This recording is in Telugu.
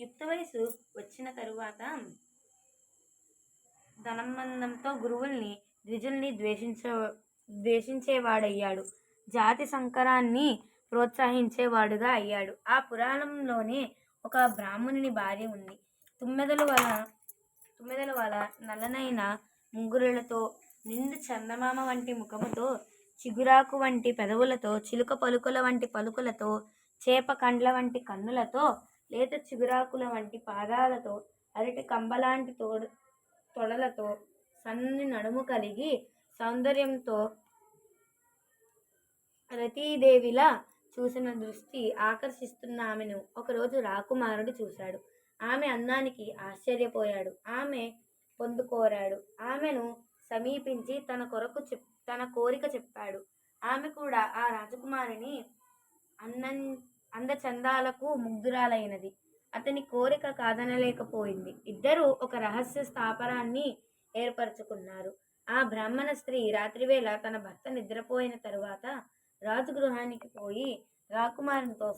యుక్త వయసు వచ్చిన తరువాత ధనమందంతో గురువుల్ని ద్విజుల్ని ద్వేషించేవాడయ్యాడు. జాతి సంకరాన్ని ప్రోత్సహించేవాడుగా అయ్యాడు. ఆ పురాణంలోనే ఒక బ్రాహ్మణుని భార్య ఉంది. తుమ్మెదల వల నల్లనైన ముంగురులతో, నిండు చందమామ వంటి ముఖముతో, చిగురాకు వంటి పెదవులతో, చిలుక పలుకుల వంటి పలుకులతో, చేప కండ్ల వంటి కన్నులతో, లేత చిగురాకుల వంటి పాదాలతో, అరటి కంబలాంటి తొడలతో, సన్నని నడుము కలిగి సౌందర్యంతో రతీదేవిలా చూసిన దృష్టి ఆకర్షిస్తున్న ఆమెను ఒకరోజు రాకుమారుడు చూశాడు. ఆమె అందానికి ఆశ్చర్యపోయాడు. ఆమె పొందుకోరాడు. ఆమెను సమీపించి తన కోరిక చెప్పాడు. ఆమె కూడా ఆ రాజకుమారుని అందచందాలకు ముగ్ధురాలైనది. అతని కోరిక కాదనలేకపోయింది. ఇద్దరూ ఒక రహస్య స్థాపనాన్ని ఏర్పరచుకున్నారు. ఆ బ్రాహ్మణ స్త్రీ రాత్రివేళ తన భర్త నిద్రపోయిన తరువాత రాజగృహానికి పోయి రాకుమారునితో